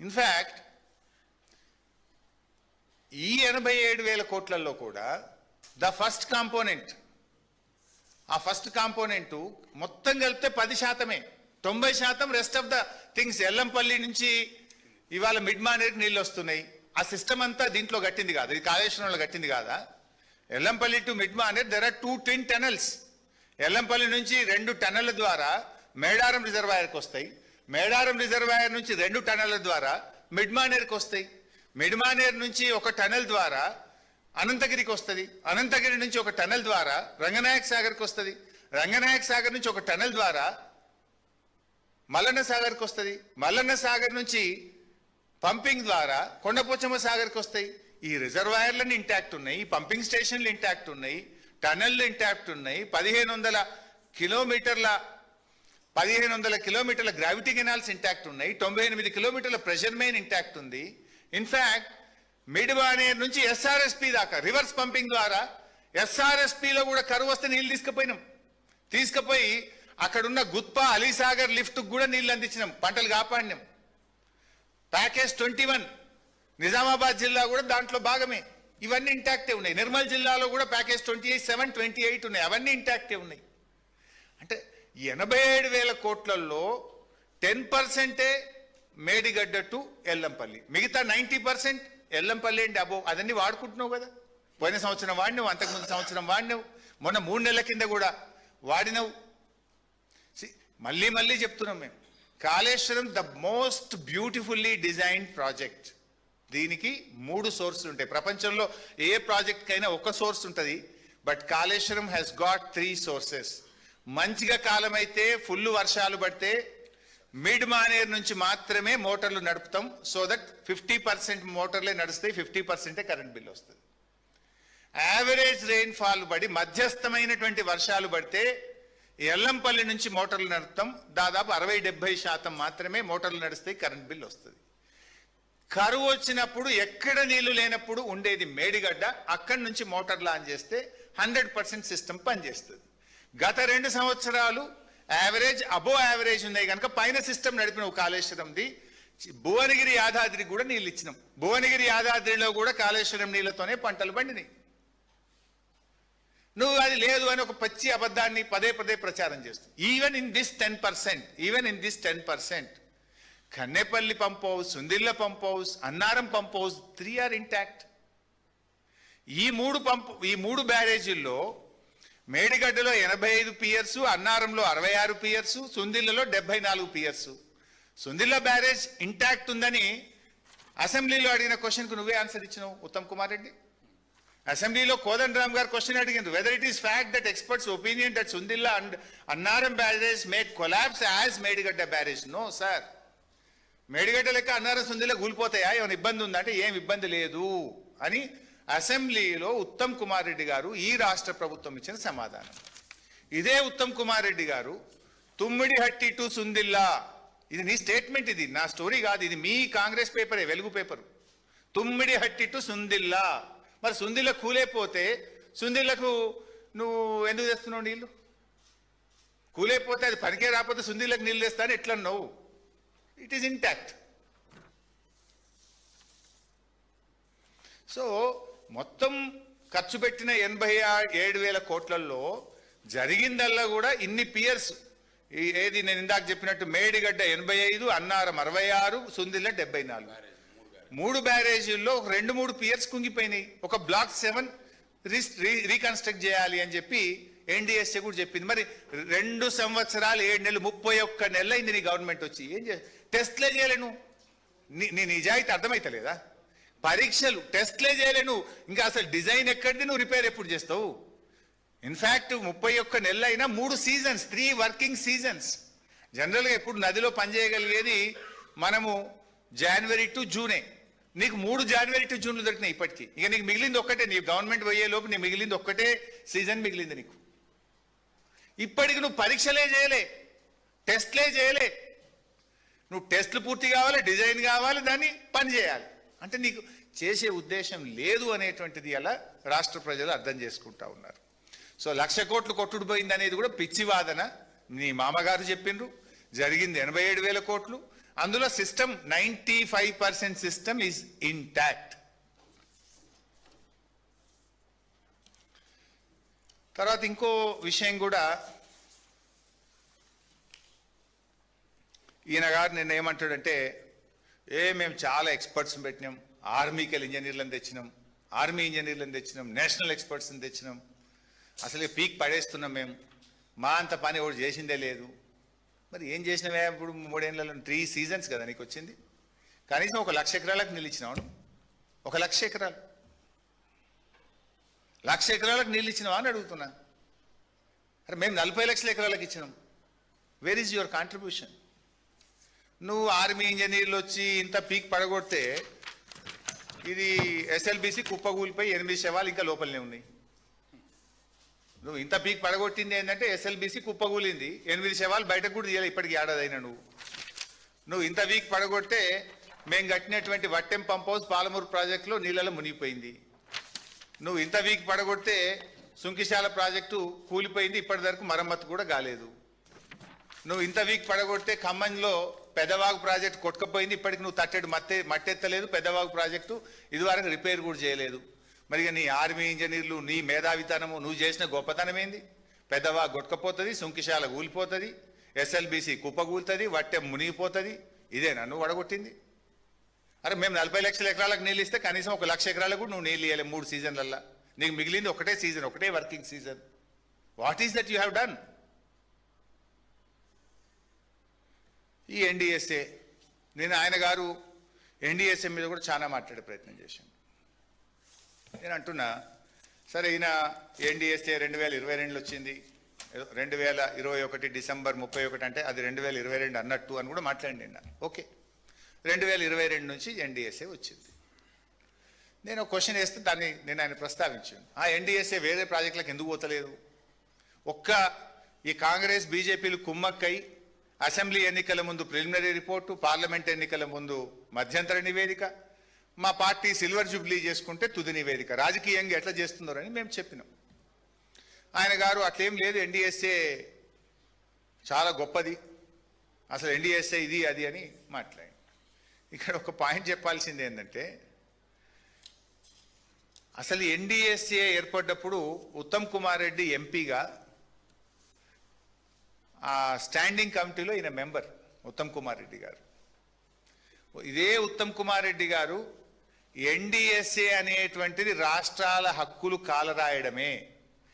In fact ఈ 87,000 కోట్లలో కూడా ద ఫస్ట్ కాంపోనెంట్, ఆ ఫస్ట్ కాంపోనెంట్ మొత్తం కలిపితే 10%, 90% rest of the things. Yellampalli నుంచి ఇవాళ మిడ్ మానేర్కి నీళ్ళు వస్తున్నాయి. ఆ సిస్టమ్ అంతా దీంట్లో కట్టింది కాదు, ఇది కాళేశ్వరంలో కట్టింది కాదా? Yellampalli to mid Maner there are 2 twin tunnels. Yellampalli నుంచి 2 టన్నెళ్ల ద్వారా మేడారం రిజర్వాయర్కి వస్తాయి. మేడారం రిజర్వాయర్ నుంచి 2 టన్నెళ్ల ద్వారా మిడ్ మానేర్కి వస్తాయి. మిడ్ మానేర్ నుంచి ఒక టన్నెల్ ద్వారా అనంతగిరికి వస్తుంది. అనంతగిరి నుంచి ఒక టన్నెల్ ద్వారా రంగనాయక సాగర్కి వస్తుంది. రంగనాయక సాగర్ నుంచి ఒక టన్నెల్ ద్వారా మల్లన్న సాగర్కి వస్తుంది. మల్లన్న సాగర్ నుంచి పంపింగ్ ద్వారా కొండపోచమ్మ సాగర్కి వస్తాయి. ఈ రిజర్వాయర్లన్నీ ఇంటాక్ట్ ఉన్నాయి, ఈ పంపింగ్ స్టేషన్లు ఇంటాక్ట్ ఉన్నాయి, టన్నెళ్ళు ఇంటాక్ట్ ఉన్నాయి. 1500 కిలోమీటర్ల గ్రావిటీ కెనాల్స్ ఇంటాక్ట్ ఉన్నాయి. 98 కిలోమీటర్ల ప్రెషర్ మెయిన్ ఇంటాక్ట్ ఉంది. ఇన్ఫ్యాక్ట్ మిడ్ మానేర్ నుంచి ఎస్ఆర్ఎస్పి దాకా రివర్స్ పంపింగ్ ద్వారా ఎస్ఆర్ఎస్పిలో కూడా కరువు వస్తే నీళ్ళు తీసుకుపోయి అక్కడున్న గుత్పా అలీసాగర్ లిఫ్ట్ కూడా నీళ్ళు అందించినాం, పంటలు కాపాడినాం. ప్యాకేజ్ 21 నిజామాబాద్ జిల్లా కూడా దాంట్లో భాగమే. ఇవన్నీ ఇంటాక్టే ఉన్నాయి. నిర్మల్ జిల్లాలో కూడా ప్యాకేజ్ 27, 28 ఉన్నాయి, అవన్నీ ఇంటాక్టే ఉన్నాయి. అంటే 87,000 కోట్లలో 10% మేడిగడ్డ టు ఎల్లంపల్లి, మిగతా 90% ఎల్లంపల్లి అండి. అబో అదన్నీ వాడుకుంటున్నావు కదా. పోయిన సంవత్సరం వాడినావు, అంతకుముందు సంవత్సరం వాడినావు, మొన్న 3 నెలల కింద కూడా వాడినావు. మళ్ళీ చెప్తున్నాం మేము, Kaleshwaram the most beautifully designed project. దీనికి 3 సోర్సులు ఉంటాయి. ప్రపంచంలో ఏ ప్రాజెక్ట్కైనా ఒక సోర్స్ ఉంటుంది, but Kaleshwaram has got 3 sources. మంచిగా కాలం అయితే ఫుల్ వర్షాలు పడితే మిడ్ మానేర్ నుంచి మాత్రమే మోటార్లు నడుపుతాం. సో దట్ 50% మోటార్లే నడుస్తాయి, 50% కరెంట్ బిల్ వస్తుంది. యావరేజ్ రెయిన్ఫాల్ పడి మధ్యస్థమైనటువంటి వర్షాలు పడితే ఎల్లంపల్లి నుంచి మోటార్లు నడుపుతాం. దాదాపు 60-70% మాత్రమే మోటార్లు నడుస్తాయి, కరెంట్ బిల్ వస్తుంది. కరువు వచ్చినప్పుడు ఎక్కడ నీళ్లు లేనప్పుడు ఉండేది మేడిగడ్డ, అక్కడి నుంచి మోటార్లు ఆన్ చేస్తే 100% సిస్టమ్ పనిచేస్తుంది. గత 2 సంవత్సరాలు యావరేజ్ అబో యావరేజ్ ఉన్నాయి కనుక పైన సిస్టమ్ నడిపినావు కాళేశ్వరంది. భువనగిరి యాదాద్రికి కూడా నీళ్ళు ఇచ్చినాం. భువనగిరి యాదాద్రిలో కూడా కాళేశ్వరం నీళ్లతోనే పంటలు పండినాయి. నువ్వు అది లేదు అని ఒక పచ్చి అబద్ధాన్ని పదే ప్రచారం చేస్తావు. Even in this 10%, Kannepalli pump house, Sundilla pump house, Annaram pump house 3 are intact. ఈ 3 బ్యారేజీల్లో మేడిగడ్డలో 85 పియర్స్, అన్నారంలో 66 పియర్స్, సుందిల్లలో 74 పియర్స్. సుందిల్ల బ్యారేజ్ ఇంటాక్ట్ ఉందని అసెంబ్లీలో అడిగిన క్వశ్చన్కు నువ్వే ఆన్సర్ ఇచ్చినావు ఉత్తమ్ కుమార్ రెడ్డి. అసెంబ్లీలో కోదండరామ్ గారు క్వశ్చన్ అడిగింది, whether it is fact that experts opinion that Sundilla and Annaram barrage may collapse as Medigadda barrage. No sir, Medigadda లెక్క అన్నారం సుందిల్ల కూలిపోతాయా, ఏమైనా ఇబ్బంది ఉందంటే ఏం ఇబ్బంది లేదు అని అసెంబ్లీలో ఉత్తమ్ కుమార్ రెడ్డి గారు ఈ రాష్ట్ర ప్రభుత్వం ఇచ్చిన సమాధానం. ఇదే ఉత్తమ్ కుమార్ రెడ్డి గారు తుమ్మిడిహట్టి టు సుందిల్లా, ఇది నీ స్టేట్మెంట్, ఇది నా స్టోరీ కాదు, ఇది మీ కాంగ్రెస్ పేపరే, వెలుగు పేపరు. తుమ్మిడిహట్టి టు సుందిల్లా. మరి సుందిల్ల కూలైపోతే సుందిల్లకు నువ్వు ఎందుకు తెస్తున్నావు నీళ్ళు? కూలైపోతే అది పనికే రాకపోతే సుందిల్లకు నీళ్ళు తెస్తాను ఎట్లా అన్నావు? It is intact. సో మొత్తం ఖర్చు పెట్టిన 87,000 కోట్లలో జరిగిందల్లా కూడా ఇన్ని పియర్స్. ఏది నేను ఇందాక చెప్పినట్టు మేడిగడ్డ 85, అన్నారం 66, సుందిల్ల 74. 3 బ్యారేజీల్లో 2-3 పియర్స్ కుంగిపోయినాయి. ఒక బ్లాక్ 7 రీకన్స్ట్రక్ట్ చేయాలి అని చెప్పి ఎన్డీఎస్ఏ కూడా చెప్పింది. మరి 2 సంవత్సరాలు 7 నెలలు 31 నెలలు అయింది నీ గవర్నమెంట్ వచ్చి. ఏం టెస్ట్లే చేయలేను. నీ నిజాయితీ అర్థమైతలేదా? పరీక్షలు టెస్ట్లే చేయలేను, ఇంకా అసలు డిజైన్ ఎక్కడిది, నువ్వు రిపేర్ ఎప్పుడు చేస్తావు? ఇన్ఫ్యాక్ట్ 31 నెలలు అయినా 3 సీజన్స్, 3 వర్కింగ్ సీజన్స్. జనరల్గా ఎప్పుడు నదిలో పనిచేయగలిగేది మనము జనవరి టు జూనే. నీకు 3 జనవరి టు జూన్లు దొరికినాయి ఇప్పటికీ. ఇక నీకు మిగిలింది ఒక్కటే, నీ గవర్నమెంట్ పోయే లోపు నీకు మిగిలింది ఒక్కటే సీజన్ మిగిలింది నీకు. ఇప్పటికి నువ్వు పరీక్షలే చేయలే, టెస్ట్లే చేయలే. నువ్వు టెస్ట్లు పూర్తి కావాలి, డిజైన్ కావాలి, దాన్ని పని చేయాలి. అంటే నీకు చేసే ఉద్దేశం లేదు అనేటువంటిది అలా రాష్ట్ర ప్రజలు అర్థం చేసుకుంటా ఉన్నారు. సో 1,00,000 కోట్లు కొట్టుడు పోయింది అనేది కూడా పిచ్చి వాదన. నీ మామగారు చెప్పిండ్రు, జరిగింది 87,000 కోట్లు. అందులో సిస్టమ్ 95% సిస్టమ్ ఈజ్ ఇంటాక్ట్. తర్వాత ఇంకో విషయం కూడా ఈయన గారు నిన్న ఏమంటాడంటే, మేము చాలా ఎక్స్పర్ట్స్ పెట్టినాం, ఆర్మీకెళ్ళి ఇంజనీర్లను తెచ్చినాం, ఆర్మీ ఇంజనీర్లను తెచ్చినాం, నేషనల్ ఎక్స్పర్ట్స్ని తెచ్చినాం, అసలు పీక్ పడేస్తున్నాం మేము, మా అంత పని ఒకటి చేసిందే లేదు. మరి ఏం చేసినవే ఇప్పుడు 3 ఏళ్లలో 3 సీజన్స్ కదా నీకు వచ్చింది. కనీసం 1,00,000 ఎకరాలకు నిలిచినావు, 1,00,000 ఎకరాలు, 1,00,000 ఎకరాలకు నీళ్ళు ఇచ్చినావా అని అడుగుతున్నా. అరే మేము 40 లక్షల ఎకరాలకు ఇచ్చినాం. Where is your contribution? నువ్వు ఆర్మీ ఇంజనీర్లు వచ్చి ఇంత పీక్ పడగొడితే ఇది ఎస్ఎల్బిసి కుప్పగూలిపోయి 8 శవాలు ఇంకా లోపలనే ఉన్నాయి. నువ్వు ఇంత పీక్ పడగొట్టింది ఏంటంటే ఎస్ఎల్బిసి కుప్పగూలింది, 8 శవాలు బయటకు కూడా తీయాలి ఇప్పటికి ఏడాదైనా. నువ్వు ఇంత వీక్ పడగొట్టే మేము కట్టినటువంటి వట్టెం పంప్ హౌస్ పాలమూరు ప్రాజెక్టులో నీళ్ళలో మునిగిపోయింది. నువ్వు ఇంత వీక్ పడగొడితే సుంకిశాల ప్రాజెక్టు కూలిపోయింది, ఇప్పటి వరకు మరమ్మతు కూడా కాలేదు. నువ్వు ఇంత వీక్ పడగొడితే ఖమ్మంలో పెదవాగు ప్రాజెక్టు కొట్టుకపోయింది, ఇప్పటికి నువ్వు తట్టెడు మట్టెత్తలేదు, పెదవాగు ప్రాజెక్టు ఇదివరకు రిపేర్ కూడా చేయలేదు. మరి నీ ఆర్మీ ఇంజనీర్లు, నీ మేధావితనము, నువ్వు చేసిన గొప్పతనం ఏంది? పెదవాగు కొట్టుకపోతుంది, సుంకిశాల కూలిపోతుంది, ఎస్ఎల్బిసి కుప్పగూలుతుంది, వట్టెం మునిగిపోతుంది. ఇదేనా నువ్వు వడగొట్టింది? అరే మేము 40 లక్షల ఎకరాలకు నీళ్ళు ఇస్తే కనీసం 1,00,000 ఎకరాలకు కూడా నువ్వు నీళ్ళు ఇవ్వలే 3 సీజన్లల్లా. నీకు మిగిలింది ఒకటే సీజన్, ఒకటే working season. What is that you have done? ఈ ఎన్డీఎస్ఏ, నేను ఆయన గారు ఎన్డీఎస్ఏ మీద కూడా చాలా మాట్లాడే ప్రయత్నం చేశాను. నేను అంటున్నా, సరే ఈయన ఎన్డీఎస్ఏ 2022 వచ్చింది, 2021 డిసెంబర్ 31 అంటే అది 2022 అన్నట్టు అని కూడా మాట్లాడినా. ఓకే, 2022 నుంచి ఎన్డీఎస్ఏ వచ్చింది. నేను క్వశ్చన్ వేస్తే దాన్ని నేను ఆయన ప్రస్తావించాను. ఆ ఎన్డీఎస్ఏ వేరే ప్రాజెక్టులకు ఎందుకు పోతలేదు? ఈ కాంగ్రెస్ బీజేపీలు కుమ్మక్కై అసెంబ్లీ ఎన్నికల ముందు ప్రిలిమినరీ రిపోర్టు, పార్లమెంట్ ఎన్నికల ముందు మధ్యంతర నివేదిక, మా పార్టీ సిల్వర్ జూబ్లీ చేసుకుంటే తుది నివేదిక, రాజకీయంగా ఎట్లా చేస్తున్నారని మేము చెప్పినాం. ఆయన గారు అట్లేం లేదు, ఎన్డీఎస్ఏ చాలా గొప్పది, అసలు ఎన్డీఎస్ఏ ఇది అది అని మాట్లాడి. ఇక్కడ ఒక పాయింట్ చెప్పాల్సింది ఏంటంటే, అసలు ఎన్డీఎస్ఏ ఏర్పడ్డప్పుడు ఉత్తమ్ కుమార్ రెడ్డి ఎంపీగా ఆ స్టాండింగ్ కమిటీలో ఈయన మెంబర్ ఉత్తమ్ కుమార్ రెడ్డి గారు. ఇదే ఉత్తమ్ కుమార్ రెడ్డి గారు ఎన్డీఎస్ఏ అనేటువంటిది రాష్ట్రాల హక్కులు కాలరాయడమే,